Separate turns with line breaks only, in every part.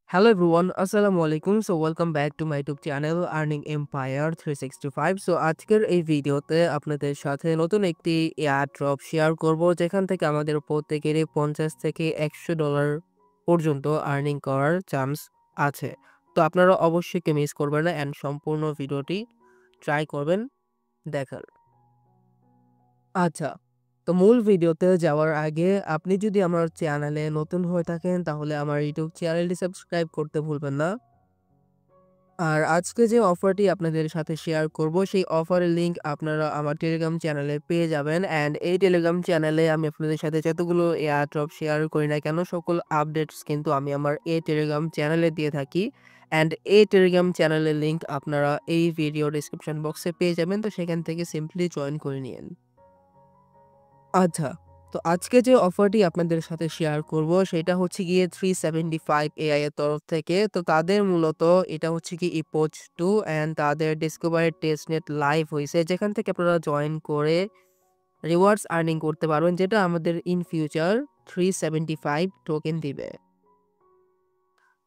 Hello everyone, Assalamu alaikum. So welcome back to my YouTube channel Earning Empire 365. So আজকের এই ভিডিওতে আপনাদের সাথে নতুন একটি এয়ারড্রপ শেয়ার করব যেখান থেকে আমাদের প্রত্যেকেরই 50 থেকে $100 পর্যন্ত আর্নিং করার চান্স আছে। তো আপনারা অবশ্যই কেউ মিস করবেন না এন্ড সম্পূর্ণ ভিডিওটি ট্রাই করবেন দেখার। আচ্ছা, তো মূল ভিডিওতে যাওয়ার আগে আপনি যদি আমার চ্যানেলে নতুন হয়ে থাকেন তাহলে আমার ইউটিউব চ্যানেলটি সাবস্ক্রাইব করতে ভুলবেন না। আর আজকে যে অফারটি আপনাদের সাথে শেয়ার করব সেই অফারের লিঙ্ক আপনারা আমার টেলিগ্রাম চ্যানেলে পেয়ে যাবেন অ্যান্ড এই টেলিগ্রাম চ্যানেলে আমি আপনাদের সাথে যতগুলো এয়ারড্রপ শেয়ার করি না কেন সকল আপডেটস কিন্তু আমি আমার এই টেলিগ্রাম চ্যানেলে দিয়ে থাকি অ্যান্ড এই টেলিগ্রাম চ্যানেলের লিঙ্ক আপনারা এই ভিডিও ডিসক্রিপশন বক্সে পেয়ে যাবেন, তো সেখান থেকে সিম্পলি জয়েন করে নিন। আচ্ছা, তো আজকে যে অফারটি আপনাদের সাথে শেয়ার করব সেটা হচ্ছে গিয়ে 375 এআই এর তরফ থেকে। তো তাদের মূলত এটা হচ্ছে কি ইপোচ 2 অ্যান্ড তাদের ডিসকভারি টেস্টনেট লাইভ হইছে যেখান থেকে আপনারা জয়েন করে রিওয়ার্ডস আর্নিং করতে পারবেন, যেটা আমাদের ইন ফিউচার 375 টোকেন দিবে।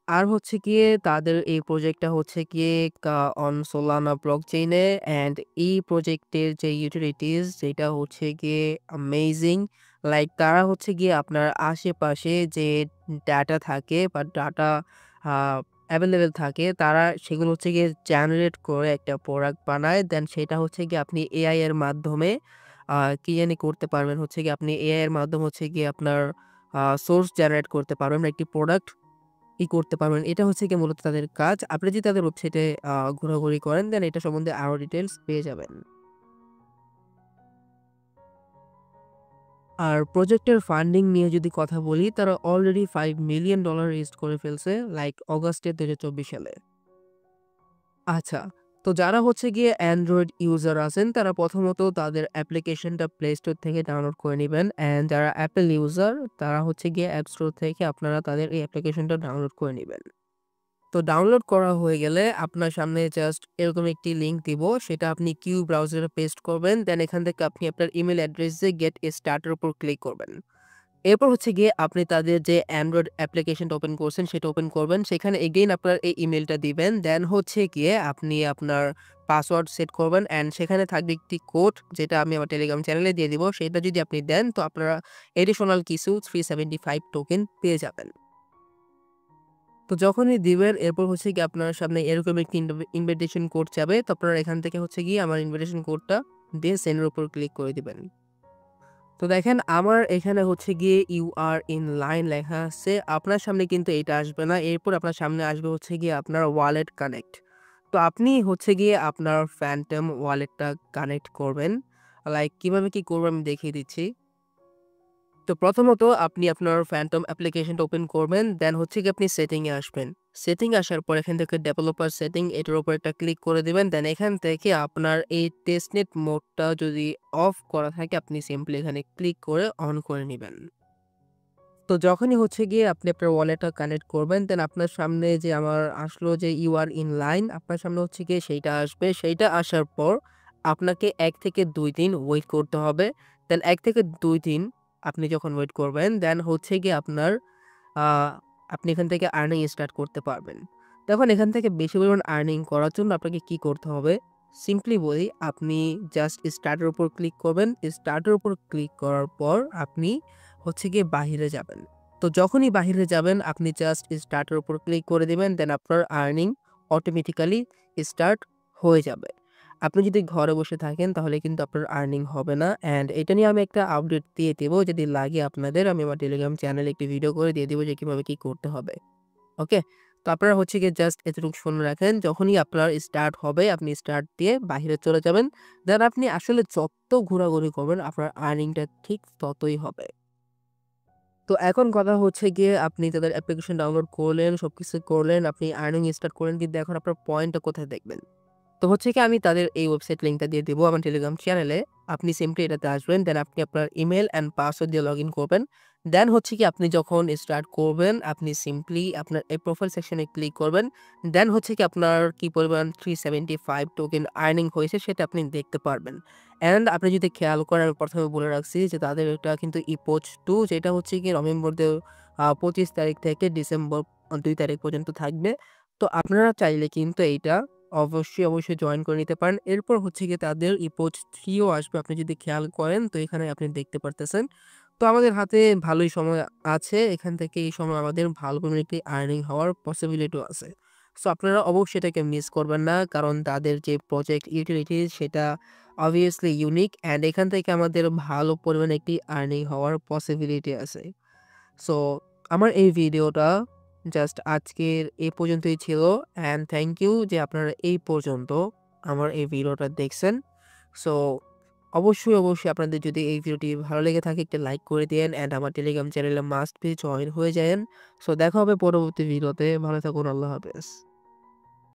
আর হচ্ছে গিয়ে তাদের এই প্রজেক্টটা হচ্ছে গিয়ে অন সোলানা ব্লকচেইনে অ্যান্ড এই প্রজেক্টের যে ইউটিলিটিস যেটা হচ্ছে গিয়ে অ্যামেজিং। লাইক তারা হচ্ছে গিয়ে আপনার আশেপাশে যে ডাটা থাকে বা ডাটা অ্যাভেলেবেল থাকে তারা সেগুলো হচ্ছে গিয়ে জেনারেট করে একটা প্রোডাক্ট বানায়, দেন সেটা হচ্ছে গিয়ে আপনি এআই এর মাধ্যমে কি জানি করতে পারবেন, হচ্ছে গিয়ে আপনি এআই এর মাধ্যমে হচ্ছে গিয়ে আপনার সোর্স জেনারেট করতে পারবেন, একটি প্রোডাক্ট করতে পারবেন। এটা হচ্ছে গিয়ে মূলত তাদের কাজ। আপনি যদি তাদের ওয়েবসাইটে ঘোরাঘুরি করেন দেন এটা সম্বন্ধে আরো ডিটেইলস পেয়ে যাবেন। আর প্রজেক্টের ফান্ডিং নিয়ে যদি কথা বলি, তারা অলরেডি $5 মিলিয়ন রেইজড করে ফেলছে লাইক অগাস্টে 2024 সালে। আচ্ছা, তো যারা হচ্ছে গিয়ে অ্যান্ড্রয়েড ইউজার আছেন তারা প্রথমত তাদের অ্যাপ্লিকেশনটা প্লে স্টোর থেকে ডাউনলোড করে নিবেন অ্যান্ড যারা অ্যাপেল ইউজার তারা হচ্ছে গিয়ে অ্যাপ স্টোর থেকে আপনারা তাদের এই অ্যাপ্লিকেশনটা ডাউনলোড করে নিবেন। তো ডাউনলোড করা হয়ে গেলে আপনার সামনে জাস্ট এরকম একটি লিঙ্ক দিব, সেটা আপনি কিউ ব্রাউজারে পেস্ট করবেন, দেন এখান থেকে আপনি আপনার ইমেল অ্যাড্রেসে গেট স্টার্টের উপর ক্লিক করবেন। এরপর হচ্ছে গিয়ে আপনি তাদের যে অ্যান্ড্রয়েড অ্যাপ্লিকেশনটা ওপেন করছেন সেটা ওপেন করবেন, সেখানে এগেইন আপনার এই ইমেলটা দিবেন, দেন হচ্ছে গিয়ে আপনি আপনার পাসওয়ার্ড সেট করবেন অ্যান্ড সেখানে থাকবে একটি কোড যেটা আমি আমার টেলিগ্রাম চ্যানেলে দিয়ে দিব, সেটা যদি আপনি দেন তো আপনারা এডিশনাল কিছু 375 টোকেন পেয়ে যাবেন। তো যখনই দিবেন এরপর হচ্ছে গিয়ে আপনার সামনে এরকম একটি ইনভিটেশন কোড যাবে, তো আপনারা এখান থেকে হচ্ছে গিয়ে আমার ইনভিটেশন কোডটা দিয়ে সেন্ডের উপর ক্লিক করে দিবেন। তো দেখেন আমার এখানে হচ্ছে গিয়ে ইউ আর ইন লাইন লেখা আছে, আপনার সামনে কিন্তু এটা আসবে না, এরপর আপনার সামনে আসবে হচ্ছে গিয়ে আপনার ওয়ালেট কানেক্ট। তো আপনি হচ্ছে গিয়ে আপনার ফ্যান্টম ওয়ালেটটা কানেক্ট করবেন। লাইক কিভাবে কি করবো আমি দেখিয়ে দিচ্ছি। তো প্রথমত আপনি আপনার ফ্যান্টম অ্যাপ্লিকেশনটা ওপেন করবেন, দেন হচ্ছে গিয়ে আপনি সেটিংয়ে আসবেন। সেটিং আসার পর এখান থেকে ডেভেলপার সেটিং এটার উপর একটা ক্লিক করে দিবেন, দেন এখান থেকে আপনার এই টেস্টনেট মোডটা যদি অফ করা থাকে আপনি সিম্পলি এখানে ক্লিক করে অন করে নেবেন। তো যখনই হচ্ছে গিয়ে আপনি আপনার ওয়ালেটটা কানেক্ট করবেন দেন আপনার সামনে যে আমার আসলো যে ইউ আর ইন লাইন, আপনার সামনে হচ্ছে গিয়ে সেইটা আসবে। সেইটা আসার পর আপনাকে ১ থেকে ২ দিন ওয়েট করতে হবে। দেন ১ থেকে ২ দিন আপনি যখন ওয়েট করবেন দেন হচ্ছে গিয়ে আপনার আ আপনি এখান থেকে আর্নিং স্টার্ট করতে পারবেন। দেখুন এখান থেকে বেশি পরিমাণ আর্নিং করার জন্য আপনাকে কি করতে হবে? সিম্পলি বলি, আপনি জাস্ট স্টার্ট এর উপর ক্লিক করবেন। স্টার্ট এর উপর ক্লিক করার পর আপনি হচ্ছে গিয়ে বাহিরে যাবেন। তো যখনই বাহিরে যাবেন আপনি জাস্ট স্টার্ট এর উপর ক্লিক করে দিবেন। দেন আপনার আর্নিং অটোমেটিক্যালি স্টার্ট হয়ে যাবে। আপনি যদি ঘরে বসে থাকেন তাহলে কিন্তু আপনার আর্নিং হবে না অ্যান্ড এটা নিয়ে আমি একটা আপডেট দিয়ে দেব। যদি লাগে আপনাদের আমি আমার টেলিগ্রাম চ্যানেলে একটি ভিডিও করে দিয়ে দেব যে কিভাবে কি করতে হবে। ওকে? তো আপনারা হচ্ছে গিয়ে জাস্ট এতটুকু শুনে রাখেন। যখনই আপনার স্টার্ট হবে আপনি স্টার্ট দিয়ে বাহিরে চলে যাবেন। দেন আপনি আসলে যত ঘোরাঘুরি করবেন আপনার আর্নিংটা ঠিক ততই হবে। তো এখন কথা হচ্ছে গিয়ে আপনি তাদের অ্যাপ্লিকেশন ডাউনলোড করলেন, সবকিছু করলেন, আপনি আর্নিং স্টার্ট করলেন, কিন্তু এখন আপনার পয়েন্টটা কোথায় দেখবেন? তো হচ্ছে কি আমি তাদের এই ওয়েবসাইট লিঙ্কটা দিয়ে দিব আমার টেলিগ্রাম চ্যানেলে। আপনি সিম্পলি এটাতে আসবেন। দেন আপনি আপনার ইমেইল অ্যান্ড পাসওয়ার্ড দিয়ে লগইন করবেন। দেন হচ্ছে কি আপনি যখন স্টার্ট করবেন আপনি সিম্পলি আপনার এই প্রোফাইল সেকশনে ক্লিক করবেন। দেন হচ্ছে কি আপনার কি পরিমাণ 375 টোকেন আর্নিং হয়েছে সেটা আপনি দেখতে পারবেন। অ্যান্ড আপনি যদি খেয়াল করেন আমি ১ম এ বলে রাখছি যে তাদের এটা কিন্তু ইপোচ 2 যেটা হচ্ছে গিয়ে নভেম্বর ২৫ তারিখ থেকে ডিসেম্বর ২ তারিখ পর্যন্ত থাকবে। তো আপনারা চাইলে কিন্তু এইটা অবশ্যই জয়েন করে নিতে পারেন। এরপর হচ্ছে গিয়ে তাদের ইপোজ 3 ও আসবে। আপনি যদি খেয়াল করেন তো এখানে আপনি দেখতে পারতেছেন। তো আমাদের হাতে ভালোই সময় আছে। এখান থেকে এই সময় আমাদের ভালো পরিমাণে একটি আর্নিং হওয়ার পসিবিলিটিও আছে। সো আপনারা অবশ্যই এটাকে মিস করবেন না। কারণ তাদের যে প্রজেক্ট ইউটিলিটিস সেটা obviously ইউনিক অ্যান্ড এখান থেকে আমাদের ভালো পরিমাণে একটি আর্নিং হওয়ার পসিবিলিটি আছে। সো আমার এই ভিডিওটা জাস্ট আজকের এই পর্যন্তই ছিল অ্যান্ড থ্যাংক ইউ যে আপনারা এই পর্যন্ত আমার এই ভিডিওটা দেখছেন। সো অবশ্যই আপনাদের যদি এই ভিডিওটি ভালো লেগে থাকে একটা লাইক করে দিয়েন অ্যান্ড আমার টেলিগ্রাম চ্যানেলে মাস্ট বি জয়েন হয়ে যায়েন। সো দেখা হবে পরবর্তী ভিডিওতে। ভালো থাকুন। আল্লাহ হাফেজ।